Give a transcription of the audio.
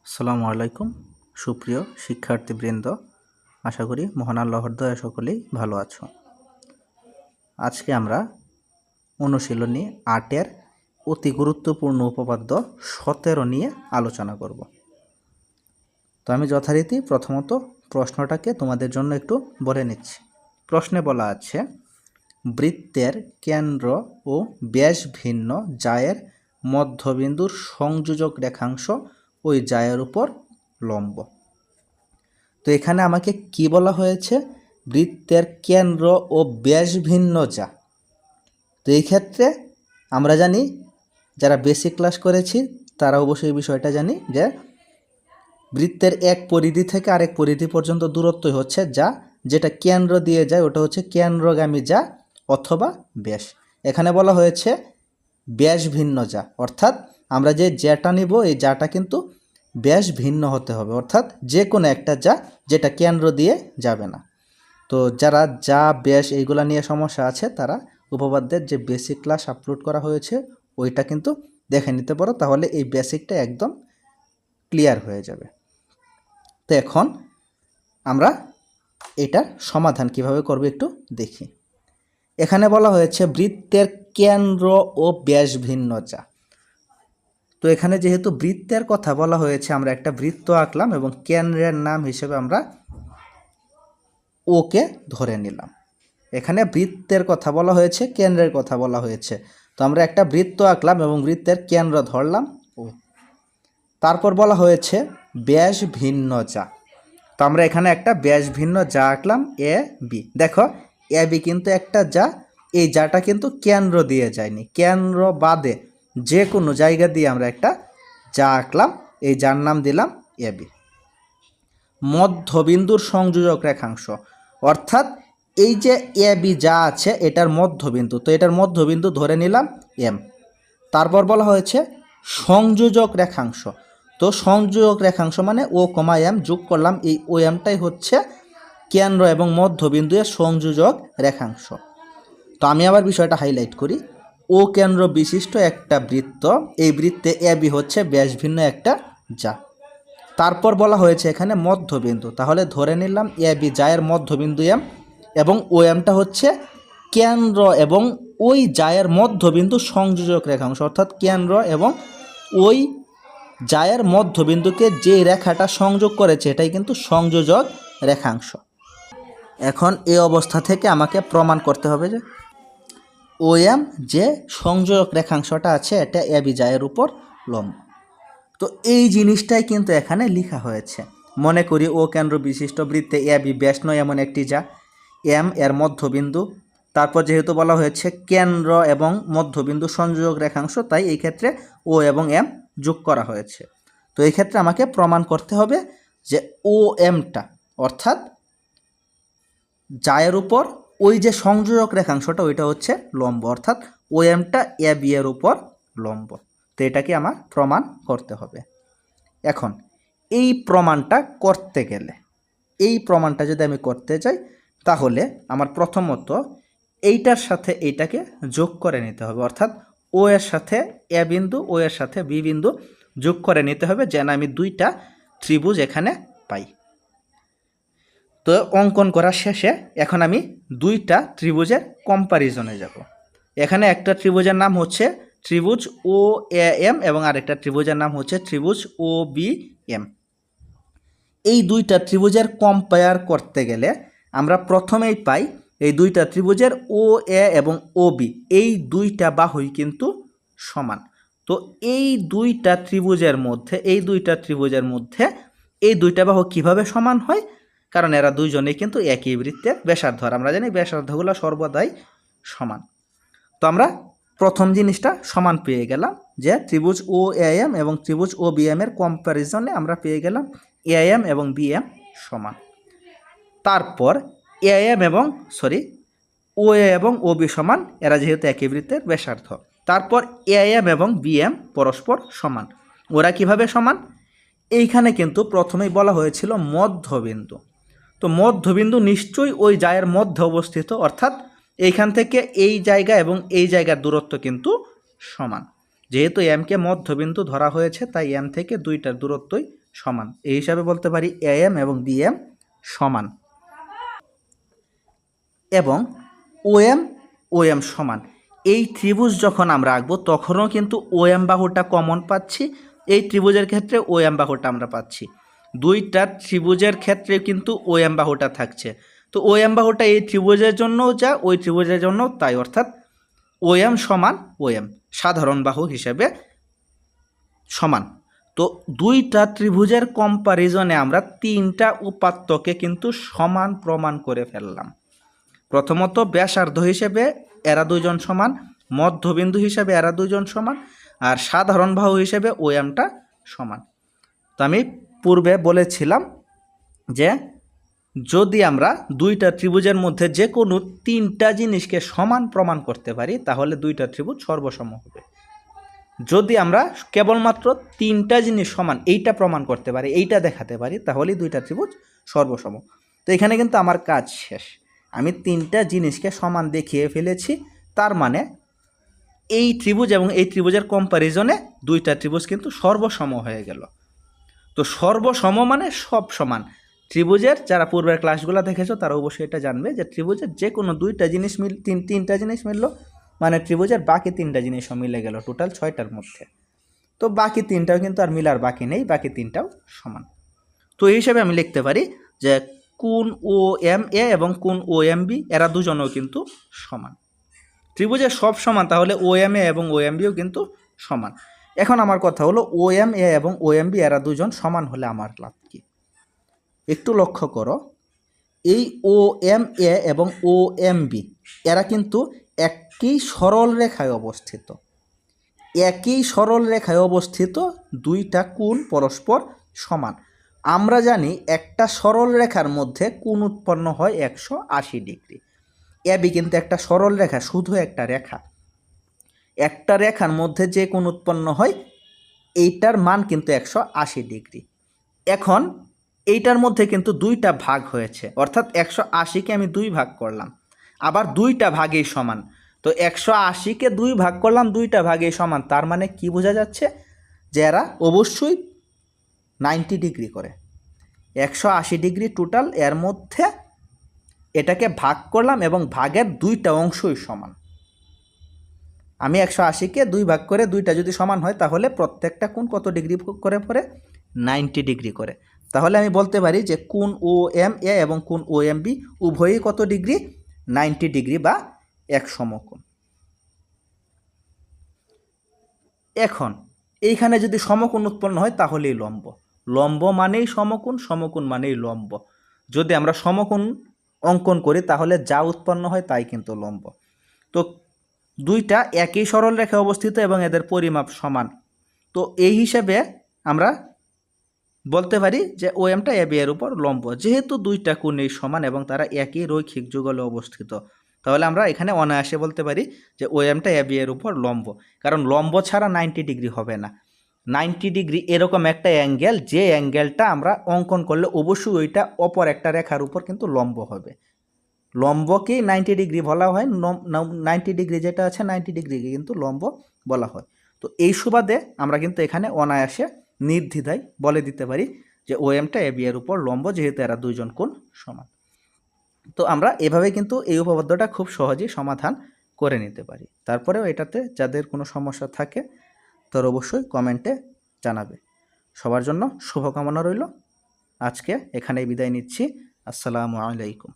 আসসালামু আলাইকুম সুপ্রিয় শিক্ষার্থীবৃন্দ, আশা করি মহান আল্লাহর দয়ায় সকলেই ভালো আছো। আজকে আমরা অনুশীলনী ৮-এর অতি গুরুত্বপূর্ণ উপপাদ্য ১৭ নিয়ে আলোচনা করব। তো আমি যথারীতি প্রথমত প্রশ্নটাকে তোমাদের জন্য একটু বলে নিচ্ছি। প্রশ্নে বলা আছে, বৃত্তের কেন্দ্র ও ব্যাস ভিন্ন জায়ের মধ্যবিন্দুর সংযোজক রেখাংশ ওই জায়ের উপর লম্ব। তো এখানে আমাকে কি বলা হয়েছে? বৃত্তের কেন্দ্র ও ব্যাস ভিন্ন যা। তো এই ক্ষেত্রে আমরা জানি, যারা বেসিক ক্লাস করেছি তারা অবশ্যই এই বিষয়টা জানি যে বৃত্তের এক পরিধি থেকে আরেক পরিধি পর্যন্ত দূরত্বই হচ্ছে যা, যেটা কেন্দ্র দিয়ে যায় ওটা হচ্ছে কেন্দ্রগামী যা অথবা ব্যাস। এখানে বলা হয়েছে ব্যাস ভিন্ন যা, অর্থাৎ আমরা যে জ্যাটা নিব এই জাটা কিন্তু ব্যাস ভিন্ন হতে হবে, অর্থাৎ যে কোনো একটা যা যেটা কেন্দ্র দিয়ে যাবে না। তো যারা যা ব্যাস এইগুলা নিয়ে সমস্যা আছে তারা উপপাদ্যের যে বেসিক ক্লাস আপলোড করা হয়েছে ওইটা কিন্তু দেখে নিতে পারো, তাহলে এই বেসিকটা একদম ক্লিয়ার হয়ে যাবে। তো এখন আমরা এটার সমাধান কিভাবে করব একটু দেখি। এখানে বলা হয়েছে বৃত্তের কেন্দ্র ও ব্যাস ভিন্ন যা। তো এখানে যেহেতু বৃত্তের কথা বলা হয়েছে, আমরা একটা বৃত্ত আঁকলাম এবং কেন্দ্রের নাম হিসেবে আমরা ওকে ধরে নিলাম। এখানে বৃত্তের কথা বলা হয়েছে, কেন্দ্রের কথা বলা হয়েছে, তো আমরা একটা বৃত্ত আঁকলাম এবং বৃত্তের কেন্দ্র ধরলাম ও। তারপর বলা হয়েছে ব্যাস ভিন্ন যা, তো আমরা এখানে একটা ব্যাস ভিন্ন যা আঁকলাম এ বি। দেখো এ বি কিন্তু একটা যা, এই যাটা কিন্তু কেন্দ্র দিয়ে যায়নি, কেন্দ্র বাদে যে কোনো জায়গা দিয়ে আমরা একটা যা আঁকলাম, এই যার নাম দিলাম এ বি। মধ্যবিন্দুর সংযোজক রেখাংশ, অর্থাৎ এই যে এ বি যা আছে এটার মধ্যবিন্দু, তো এটার মধ্যবিন্দু ধরে নিলাম এম। তারপর বলা হয়েছে সংযোজক রেখাংশ, তো সংযোজক রেখাংশ মানে ও কমা এম যোগ করলাম, এই ও এমটাই হচ্ছে কেন্দ্র এবং মধ্যবিন্দু এর সংযোজক রেখাংশ। তো আমি আবার বিষয়টা হাইলাইট করি, ও কেন্দ্র বিশিষ্ট একটা বৃত্ত, এই বৃত্তে এ বি হচ্ছে ব্যাস ভিন্ন একটা যা। তারপর বলা হয়েছে এখানে মধ্যবিন্দু, তাহলে ধরে নিলাম এ বি জায়ের মধ্যবিন্দু এম এবং ও এমটা হচ্ছে কেন্দ্র এবং ওই জায়ের মধ্যবিন্দু সংযোজক রেখাংশ, অর্থাৎ কেন্দ্র এবং ওই জায়ের মধ্যবিন্দুকে যে রেখাটা সংযোগ করেছে এটাই কিন্তু সংযোজক রেখাংশ। এখন এই অবস্থা থেকে আমাকে প্রমাণ করতে হবে যে ও এম যে সংযোজক রেখাংশটা আছে এটা এ বি জায়ের উপর লম্ব। তো এই জিনিসটাই কিন্তু এখানে লেখা হয়েছে। মনে করি ও কেন্দ্র বিশিষ্ট বৃত্তে এ বি ব্যাস নয় এমন একটি যা, এম এর মধ্যবিন্দু, তারপর যেহেতু বলা হয়েছে কেন্দ্র এবং মধ্যবিন্দু সংযোজক রেখাংশ, তাই এই ক্ষেত্রে ও এবং এম যোগ করা হয়েছে। তো এই ক্ষেত্রে আমাকে প্রমাণ করতে হবে যে ও এমটা অর্থাৎ জায়ের উপর ওই যে সংযোজক রেখাংশটা ওইটা হচ্ছে লম্ব, অর্থাৎ ও এমটা এ বি এর উপর লম্ব। তো এটাকে আমার প্রমাণ করতে হবে। এখন এই প্রমাণটা করতে গেলে, এই প্রমাণটা যদি আমি করতে চাই তাহলে আমার প্রথমত এইটার সাথে এইটাকে যোগ করে নিতে হবে, অর্থাৎ ও এর সাথে এ বিন্দু, ও এর সাথে বি বিন্দু যোগ করে নিতে হবে, যেন আমি দুইটা ত্রিভুজ এখানে পাই। তো অঙ্কন করার শেষে এখন আমি দুইটা ত্রিভুজের কম্প্যারিজনে যাব। এখানে একটা ত্রিভুজের নাম হচ্ছে ত্রিভুজ ও এ এম এবং আরেকটা ত্রিভুজের নাম হচ্ছে ত্রিভুজ ও বি এম। এই দুইটা ত্রিভুজের কম্পেয়ার করতে গেলে আমরা প্রথমেই পাই এই দুইটা ত্রিভুজের ও এ এবং ও বি এই দুইটা বাহুই কিন্তু সমান। তো এই দুইটা ত্রিভুজের মধ্যে এই দুইটা বাহু কিভাবে সমান হয়? কারণ এরা দুইজনেই কিন্তু একই বৃত্তের ব্যাসার্ধ, আর আমরা জানি ব্যাসার্ধগুলো সর্বদাই সমান। তো আমরা প্রথম জিনিসটা সমান পেয়ে গেলাম যে ত্রিভুজ ও এ এম এবং ত্রিভুজ ও বি এম এর কম্প্যারিজনে আমরা পেয়ে গেলাম এ এম এবং বি এম সমান। তারপর ও এ এবং ও বি সমান, এরা যেহেতু একই বৃত্তের ব্যাসার্ধ। তারপর এ এম এবং বি এম পরস্পর সমান। ওরা কিভাবে সমান? এইখানে কিন্তু প্রথমেই বলা হয়েছিল মধ্যবিন্দু, তো মধ্যবিন্দু নিশ্চয়ই ওই জায়ের মধ্যে অবস্থিত, অর্থাৎ এইখান থেকে এই জায়গা এবং এই জায়গার দূরত্ব কিন্তু সমান। যেহেতু এমকে মধ্যবিন্দু ধরা হয়েছে তাই এম থেকে দুইটার দূরত্বই সমান। এই হিসাবে বলতে পারি AM এবং BM সমান এবং OM সমান। এই ত্রিভুজ যখন আমরা আঁকবো তখনও কিন্তু OM বাহুটা কমন পাচ্ছি, এই ত্রিভুজের ক্ষেত্রে OM বাহুটা আমরা পাচ্ছি। দুইটা ত্রিভুজের ক্ষেত্রে কিন্তু OM বাহুটা থাকছে। তো OM বাহুটা এই ত্রিভুজের জন্যও যা ওই ত্রিভুজের জন্যও তাই, অর্থাৎ OM সমান OM সাধারণ বাহু হিসেবে সমান। তো দুইটা ত্রিভুজের কম্পারিজনে আমরা তিনটা উপাত্তকে কিন্তু সমান প্রমাণ করে ফেললাম। প্রথমত ব্যাসার্ধ হিসেবে এরা দুইজন সমান, মধ্যবিন্দু হিসেবে এরা দুইজন সমান, আর সাধারণ বাহু হিসেবে OMটা সমান। তো আমি পূর্বে বলেছিলাম যে যদি আমরা দুইটা ত্রিভুজের মধ্যে যে কোনো তিনটা জিনিসকে সমান প্রমাণ করতে পারি তাহলে দুইটা ত্রিভুজ সর্বসম হবে। যদি আমরা কেবলমাত্র তিনটা জিনিস সমান এইটা প্রমাণ করতে পারি, এইটা দেখাতে পারি, তাহলেই দুইটা ত্রিভুজ সর্বসম। তো এখানে কিন্তু আমার কাজ শেষ, আমি তিনটা জিনিসকে সমান দেখিয়ে ফেলেছি। তার মানে এই ত্রিভুজ এবং এই ত্রিভুজের কম্প্যারিজনে দুইটা ত্রিভুজ কিন্তু সর্বসম হয়ে গেল। তো সর্বসম মানে সব সমান। ত্রিভুজের যারা পূর্বের ক্লাসগুলো দেখেছো তারা অবশ্যই এটা জানবে যে ত্রিভুজের যে কোনো দুইটা জিনিস তিনটা জিনিস মিললো মানে ত্রিভুজের বাকি তিনটা জিনিসও মিলে গেল, টোটাল 6টার মধ্যে। তো বাকি তিনটাও কিন্তু আর মিলার বাকি নেই, বাকি তিনটাও সমান। তো এই হিসাবে আমি লিখতে পারি যে কোণ OMA এবং কোণ OMB এরা দুজনেও কিন্তু সমান। ত্রিভুজের সব সমান, তাহলে OMA এবং OMBও কিন্তু সমান। এখন আমার কথা হলো OMA এবং OMB এরা দুজন সমান হলে আমার লাভ কি? একটু লক্ষ্য করো, এই OMA এবং OMB এরা কিন্তু একই সরল রেখায় অবস্থিত। একই সরল রেখায় অবস্থিত দুইটা কোণ পরস্পর সমান। আমরা জানি একটা সরল রেখার মধ্যে কোণ উৎপন্ন হয় 180 ডিগ্রি। AB কিন্তু একটা সরল রেখা, শুধু একটা রেখা। একটা রেখার মধ্যে যে কোণ উৎপন্ন হয় এইটার মান কিন্তু 180 ডিগ্রি। এখন এইটার মধ্যে কিন্তু দুইটা ভাগ হয়েছে, অর্থাৎ 180কে আমি 2 ভাগ করলাম, আবার দুইটা ভাগেই সমান। তো 180কে 2 ভাগ করলাম, দুইটা ভাগেই সমান, তার মানে কি বোঝা যাচ্ছে যে এরা অবশ্যই 90 ডিগ্রি করে। 180 ডিগ্রি টোটাল, এর মধ্যে এটাকে ভাগ করলাম এবং ভাগের দুইটা অংশই সমান। আমি 180কে 2 ভাগ করে দুইটা যদি সমান হয় তাহলে প্রত্যেকটা কোণ কত ডিগ্রি করে পড়ে? 90 ডিগ্রি করে। তাহলে আমি বলতে পারি যে কোণ OMA এবং কোণ OMB উভয়ই কত ডিগ্রি? 90 ডিগ্রি বা এক সমকোণ। এখন এইখানে যদি সমকোণ উৎপন্ন হয় তাহলেই লম্ব। লম্ব মানেই সমকোণ, সমকোণ মানেই লম্ব। যদি আমরা সমকোণ অঙ্কন করি তাহলে যা উৎপন্ন হয় তাই কিন্তু লম্ব। তো দুইটা একই সরল রেখায় অবস্থিত এবং এদের পরিমাপ সমান। তো এই হিসাবে আমরা বলতে পারি যে OMটা AB এর উপর লম্ব। যেহেতু দুইটা কোণই সমান এবং তারা একই রৈখিক যুগলে অবস্থিত, তাহলে আমরা এখানে অনায়াসে বলতে পারি যে OMটা AB এর উপর লম্ব। কারণ লম্ব ছাড়া 90 ডিগ্রি হবে না। 90 ডিগ্রি এরকম একটা অ্যাঙ্গেল, যে অ্যাঙ্গেলটা আমরা অঙ্কন করলে অবশ্যই ওইটা অপর একটা রেখার উপর কিন্তু লম্ব হবে। লম্বকেই 90 ডিগ্রি বলা হয়। 90 ডিগ্রি যেটা আছে 90 ডিগ্রিকে কিন্তু লম্ব বলা হয়। তো এই সুবাদে আমরা কিন্তু এখানে অনায়াসে নির্দ্বিধায় বলে দিতে পারি যে OMটা AB এর উপর লম্ব, যেহেতু এরা দুইজন কোণ সমান। তো আমরা এভাবে কিন্তু এই উপপাদ্যটা খুব সহজেই সমাধান করে নিতে পারি। তারপরেও এটাতে যাদের কোনো সমস্যা থাকে তারা অবশ্যই কমেন্টে জানাবে। সবার জন্য শুভকামনা রইল। আজকে এখানেই বিদায় নিচ্ছি। আসসালামু আলাইকুম।